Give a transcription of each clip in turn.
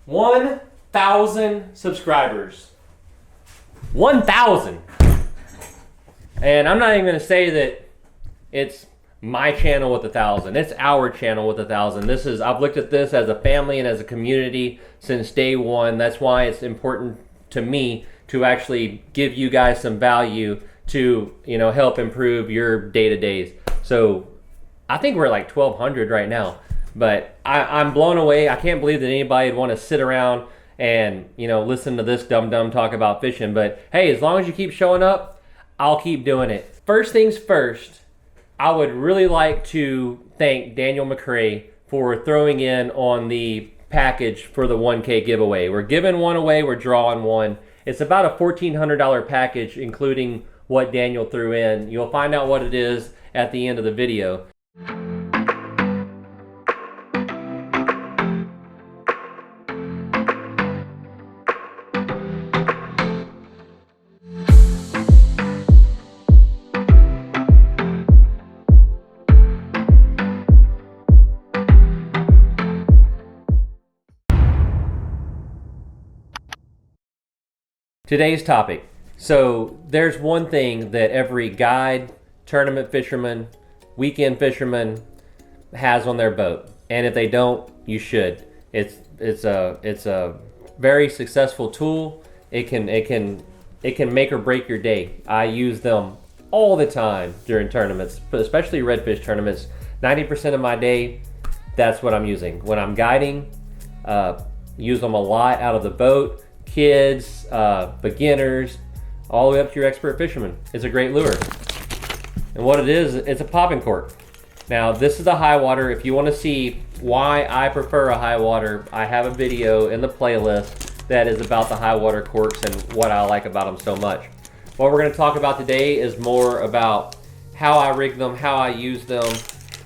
1,000 subscribers. 1,000. And I'm not even going to say that it's my channel with 1,000. It's our channel with 1,000. I've looked at this as a family and as a community since day one. That's why it's important to me to actually give you guys some value to, help improve your day-to-days. So I think we're at like 1,200 right now. But I'm blown away. I can't believe that anybody would want to sit around and, listen to this dumb talk about fishing. But hey, as long as you keep showing up, I'll keep doing it. First things first, I would really like to thank Daniel McCrae for throwing in on the package for the 1K giveaway. We're giving one away, we're drawing one. It's about a $1,400 package, including what Daniel threw in. You'll find out what it is at the end of the video. Today's topic. So there's one thing that every guide, tournament fisherman, weekend fisherman has on their boat, and if they don't, you should. It's a very successful tool. It can make or break your day. I use them all the time during tournaments, but especially redfish tournaments. 90% of my day, that's what I'm using. When I'm guiding, use them a lot out of the boat. Kids, beginners, all the way up to your expert fisherman. It's a great lure. And what it is, it's a popping cork. Now, this is a high water. If you want to see why I prefer a high water, I have a video in the playlist that is about the high water corks and what I like about them so much. What we're going to talk about today is more about how I rig them, how I use them,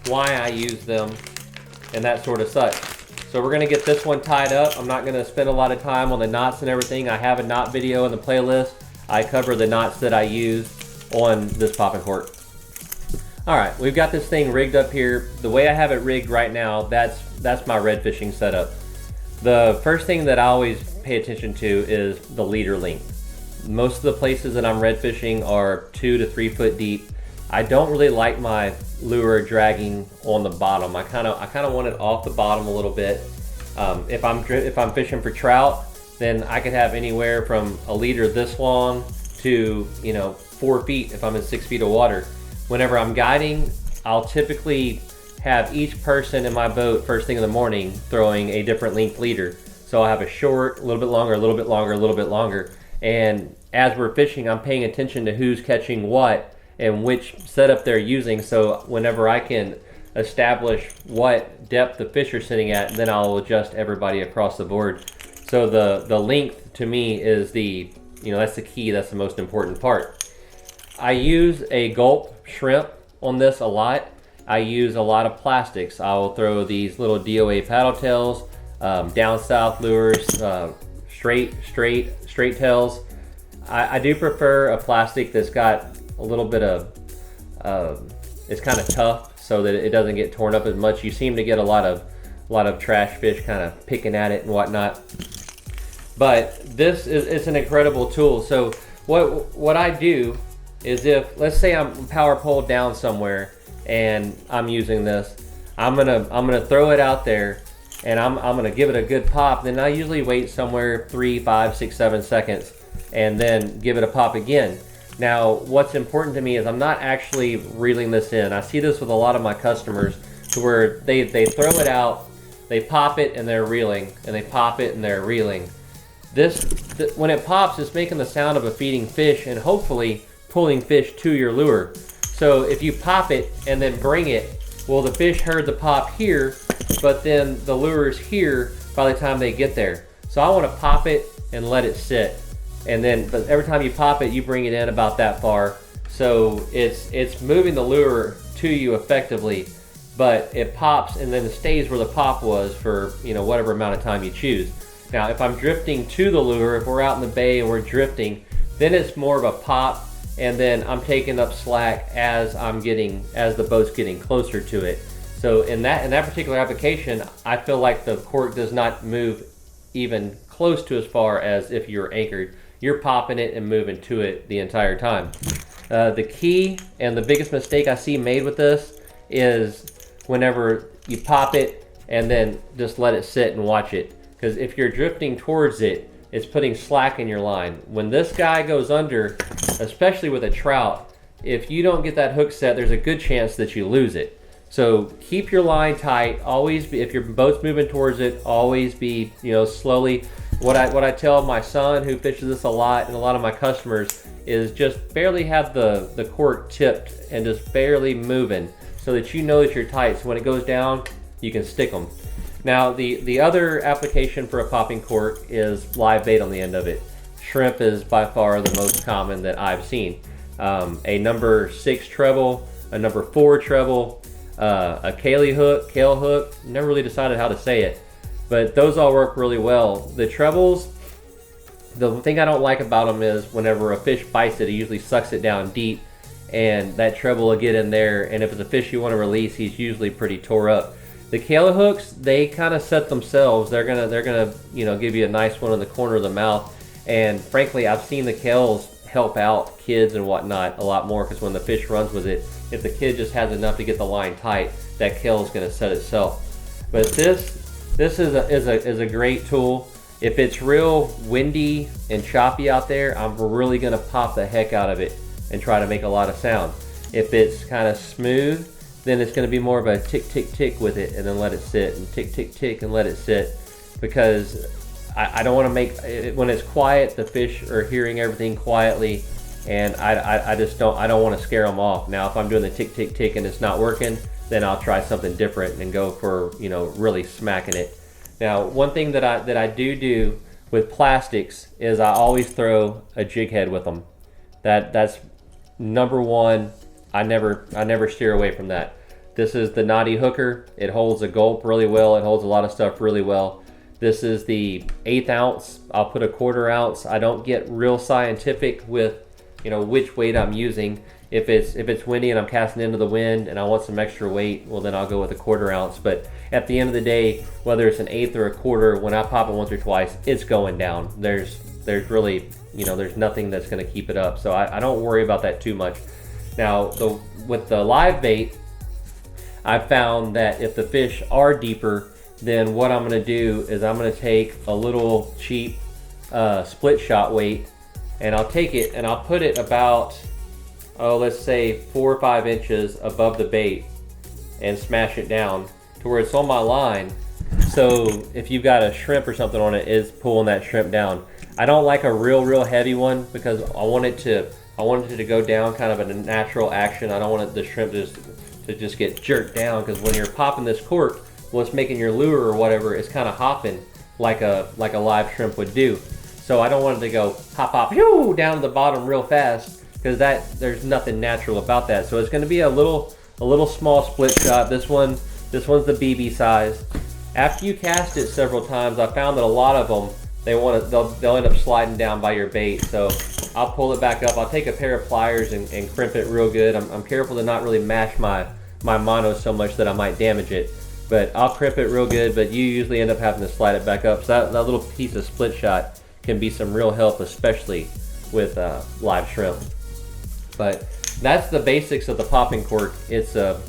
why I use them, and that sort of such. So we're going to get this one tied up. I'm not going to spend a lot of time on the knots and everything. I have a knot video in the playlist. I cover the knots that I use on this popping cork. All right, we've got this thing rigged up here. The way I have it rigged right now, that's my red fishing setup. The first thing that I always pay attention to is the leader length. Most of the places that I'm red fishing are 2 to 3 foot deep. I don't really like my lure dragging on the bottom. I kind of want it off the bottom a little bit. If I'm fishing for trout, then I could have anywhere from a leader this long to 4 feet if I'm in 6 feet of water. Whenever I'm guiding, I'll typically have each person in my boat first thing in the morning throwing a different length leader. So I'll have a short, a little bit longer, a little bit longer, a little bit longer. And as we're fishing, I'm paying attention to who's catching what and which setup they're using, so whenever I can establish what depth the fish are sitting at, then I'll adjust everybody across the board. So the length to me is that's the key, that's the most important part. I use a gulp shrimp on this a lot. I use a lot of plastics. I will throw these little DOA paddle tails, down south lures, straight tails. I do prefer a plastic that's got a little bit of, it's kind of tough so that it doesn't get torn up as much. You seem to get a lot of trash fish kind of picking at it and whatnot. But it's an incredible tool. So what I do is, if let's say I'm power poled down somewhere and I'm using this, I'm gonna throw it out there and I'm gonna give it a good pop. Then I usually wait somewhere 3, 5, 6, 7 seconds and then give it a pop again. Now, what's important to me is I'm not actually reeling this in. I see this with a lot of my customers to where they throw it out, they pop it and they're reeling, and they pop it and they're reeling. When it pops, it's making the sound of a feeding fish and hopefully pulling fish to your lure. So if you pop it and then bring it, well, the fish heard the pop here, but then the lure's here by the time they get there. So I want to pop it and let it sit. And then, but every time you pop it, you bring it in about that far. So it's moving the lure to you effectively, but it pops and then it stays where the pop was for whatever amount of time you choose. Now, if I'm drifting to the lure, if we're out in the bay and we're drifting, then it's more of a pop, and then I'm taking up slack as the boat's getting closer to it. So in that particular application, I feel like the cork does not move even close to as far as if you're anchored. You're popping it and moving to it the entire time. The key and the biggest mistake I see made with this is whenever you pop it and then just let it sit and watch it. Because if you're drifting towards it, it's putting slack in your line. When this guy goes under, especially with a trout, if you don't get that hook set, there's a good chance that you lose it. So keep your line tight. Always be, if your boat's moving towards it, always be, slowly. What I tell my son who fishes this a lot and a lot of my customers is just barely have the cork tipped and just barely moving so that you know that you're tight. So when it goes down, you can stick them. Now the other application for a popping cork is live bait on the end of it. Shrimp is by far the most common that I've seen. A number 6 treble, a number 4 treble, a kale hook, never really decided how to say it, but those all work really well. The trebles, the thing I don't like about them is whenever a fish bites it, it usually sucks it down deep, and that treble will get in there, and if it's a fish you want to release, he's usually pretty tore up. The kale hooks, they kind of set themselves. They're gonna give you a nice one in the corner of the mouth, and frankly I've seen the kales help out kids and whatnot a lot more, because when the fish runs with it, if the kid just has enough to get the line tight, that kale is going to set itself. But this is a great tool. If it's real windy and choppy out there, I'm really going to pop the heck out of it and try to make a lot of sound. If it's kind of smooth, then it's going to be more of a tick tick tick with it, and then let it sit, and tick tick tick and let it sit, because I don't want to make it, when it's quiet, the fish are hearing everything quietly, and I don't want to scare them off. Now if I'm doing the tick tick tick and it's not working, then I'll try something different and go for really smacking it. Now one thing that I do with plastics is I always throw a jig head with them. That's number one. I never steer away from that. This is the knotty hooker. It holds a gulp really well. It holds a lot of stuff really well. This is the 1/8 ounce. I'll put a 1/4 ounce. I don't get real scientific with which weight I'm using. If it's windy and I'm casting into the wind and I want some extra weight, well then I'll go with a 1/4 ounce. But at the end of the day, whether it's an 1/8 or a 1/4, when I pop it once or twice, it's going down. There's really there's nothing that's going to keep it up. So I don't worry about that too much. Now with the live bait, I found that if the fish are deeper, then what I'm going to do is I'm going to take a little cheap split shot weight, and I'll take it and I'll put it about, let's say 4 or 5 inches above the bait and smash it down to where it's on my line. So if you've got a shrimp or something on it, it's pulling that shrimp down. I don't like a real heavy one, because I want it to go down kind of in a natural action. I don't want the shrimp to just get jerked down, because when you're popping this cork, what's making your lure or whatever is kind of hopping like a live shrimp would do. So I don't want it to go hop whew, down to the bottom real fast, because there's nothing natural about that. So it's going to be a little small split shot. This one's the BB size. After you cast it several times, I found that a lot of them they'll end up sliding down by your bait. So I'll pull it back up. I'll take a pair of pliers and crimp it real good. I'm careful to not really mash my mono so much that I might damage it. But I'll crimp it real good, but you usually end up having to slide it back up. So that little piece of split shot can be some real help, especially with live shrimp. But that's the basics of the popping cork. It's a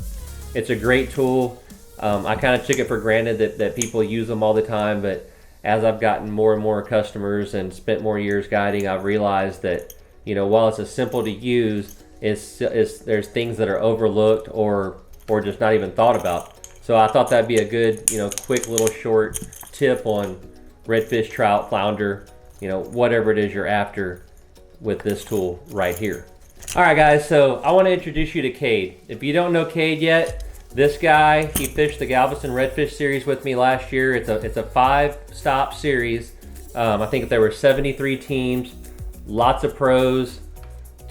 great tool. I kind of took it for granted that people use them all the time, but as I've gotten more and more customers and spent more years guiding, I've realized that while it's simple to use, there's things that are overlooked or just not even thought about. So I thought that'd be a good, quick little short tip on redfish, trout, flounder, whatever it is you're after with this tool right here. All right, guys, so I want to introduce you to Cade. If you don't know Cade yet, this guy, he fished the Galveston Redfish series with me last year. It's a 5-stop series. I think there were 73 teams, lots of pros.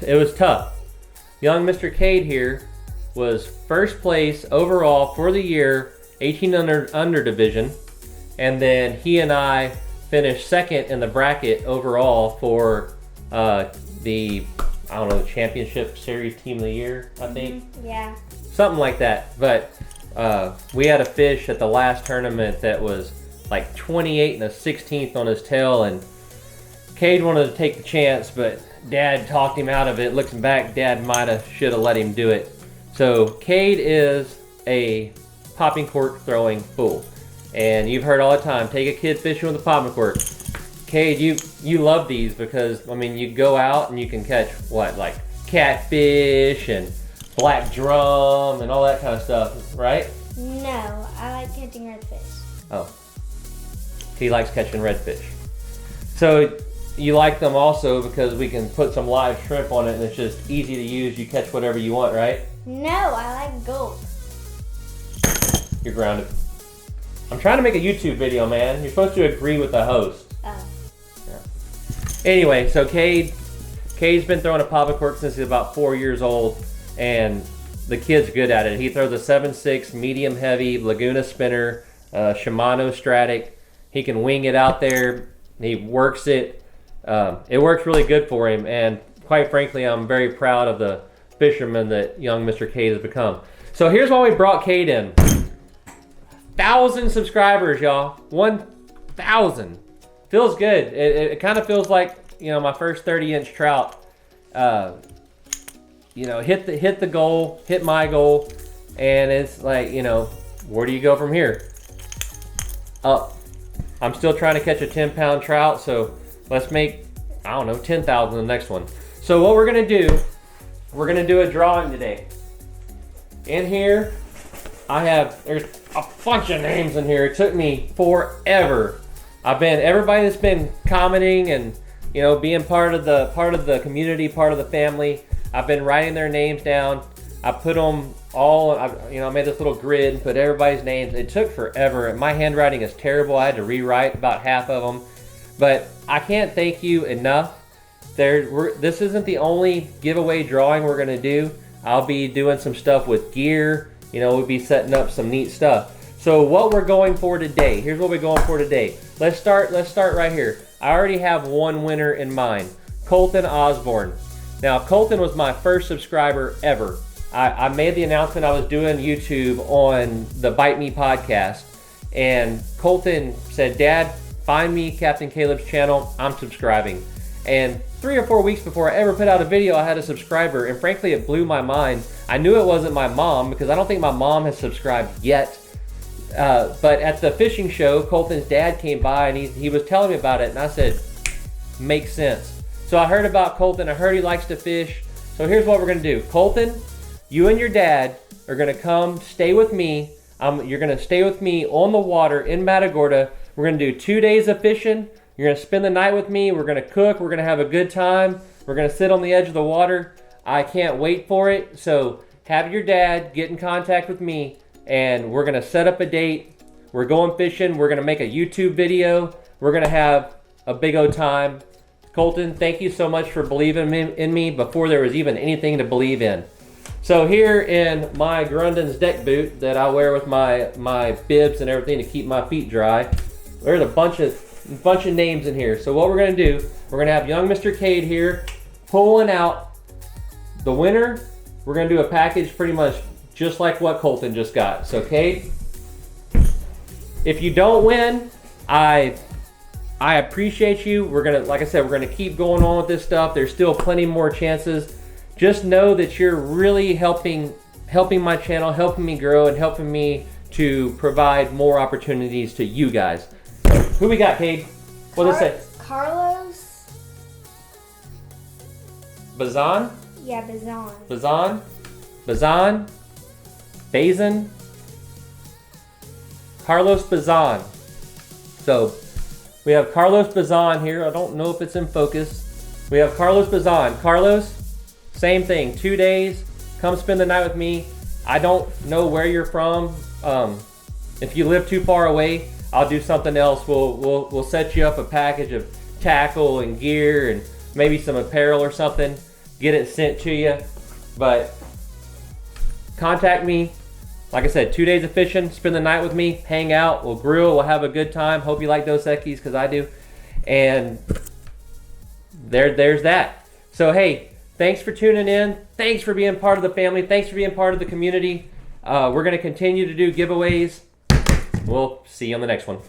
It was tough. Young Mr. Cade here was first place overall for the year, 18 under division, and then he and I finished second in the bracket overall for the championship series team of the year, I think. Yeah. Something like that. But we had a fish at the last tournament that was like 28 and a 16th on his tail, and Cade wanted to take the chance, but Dad talked him out of it. Looking back, Dad should have let him do it. So Cade is a popping cork throwing fool, and you've heard all the time, take a kid fishing with a popping cork. Cade, you love these because, I mean, you go out and you can catch what, like catfish and black drum and all that kind of stuff, right? No, I like catching redfish. Oh, he likes catching redfish. So you like them also because we can put some live shrimp on it and it's just easy to use. You catch whatever you want, right? No, I like gold. You're grounded. I'm trying to make a YouTube video, man. You're supposed to agree with the host. Oh. Yeah. Anyway, so Cade's been throwing a popping cork since he's about 4 years old, and the kid's good at it. He throws a 7.6 medium heavy Laguna spinner, Shimano Stratic. He can wing it out there. He works it. It works really good for him, and quite frankly, I'm very proud of the fisherman that young Mr. Cade has become. So here's why we brought Cade in. 1,000 subscribers, y'all. 1,000. Feels good. It kind of feels like, you know, my first 30-inch trout. You know, hit the goal, hit my goal, and it's like, you know, where do you go from here? Up. I'm still trying to catch a 10-pound trout, so let's make, I don't know, 10,000 the next one. So what we're gonna do, we're gonna do a drawing today. In here, there's a bunch of names in here. It took me forever. Everybody that's been commenting and, you know, being part of the community, part of the family, I've been writing their names down. I put them all, I made this little grid and put everybody's names. It took forever. My handwriting is terrible. I had to rewrite about half of them. But I can't thank you enough. This isn't the only giveaway drawing we're gonna do. I'll be doing some stuff with gear. You know, we'll be setting up some neat stuff. So what we're going for today, here's what we're going for today. Let's start right here. I already have one winner in mind, Colton Osborne. Now, Colton was my first subscriber ever. I made the announcement I was doing YouTube on the Bite Me podcast, and Colton said, Dad, find me Captain Caleb's channel, I'm subscribing. And 3 or 4 weeks before I ever put out a video, I had a subscriber, and frankly, it blew my mind. I knew it wasn't my mom because I don't think my mom has subscribed yet. But at the fishing show, Colton's dad came by and he was telling me about it, and I said, makes sense. So I heard about Colton. I heard he likes to fish. So here's what we're gonna do. Colton, you and your dad are gonna come stay with me. You're gonna stay with me on the water in Matagorda. We're gonna do 2 days of fishing. You're gonna spend the night with me. We're gonna cook. We're gonna have a good time. We're gonna sit on the edge of the water. I can't wait for it. So have your dad get in contact with me, and we're gonna set up a date. We're going fishing. We're gonna make a YouTube video. We're gonna have a big old time. Colton, thank you so much for believing in me before there was even anything to believe in. So here in my Grundon's deck boot that I wear with my bibs and everything to keep my feet dry, there's a bunch of names in here. So what we're gonna do, we're gonna have young Mr. Cade here pulling out the winner. We're gonna do a package pretty much just like what Colton just got. So Cade, if you don't win, I appreciate you. We're gonna, like I said, we're gonna keep going on with this stuff. There's still plenty more chances. Just know that you're really helping my channel, helping me grow, and helping me to provide more opportunities to you guys. Who we got, Cade? What does it say? Carlos. Bazan? Yeah, Bazan. Bazan? Carlos Bazan. So we have Carlos Bazan here. I don't know if it's in focus. We have Carlos Bazan. Carlos, same thing, 2 days. Come spend the night with me. I don't know where you're from. If you live too far away, I'll do something else. We'll set you up a package of tackle and gear and maybe some apparel or something. Get it sent to you. But contact me. Like I said, 2 days of fishing, spend the night with me, hang out, we'll grill, we'll have a good time. Hope you like Dos Equis, because I do. And there's that. So hey, thanks for tuning in. Thanks for being part of the family. Thanks for being part of the community. We're gonna continue to do giveaways. We'll see you on the next one.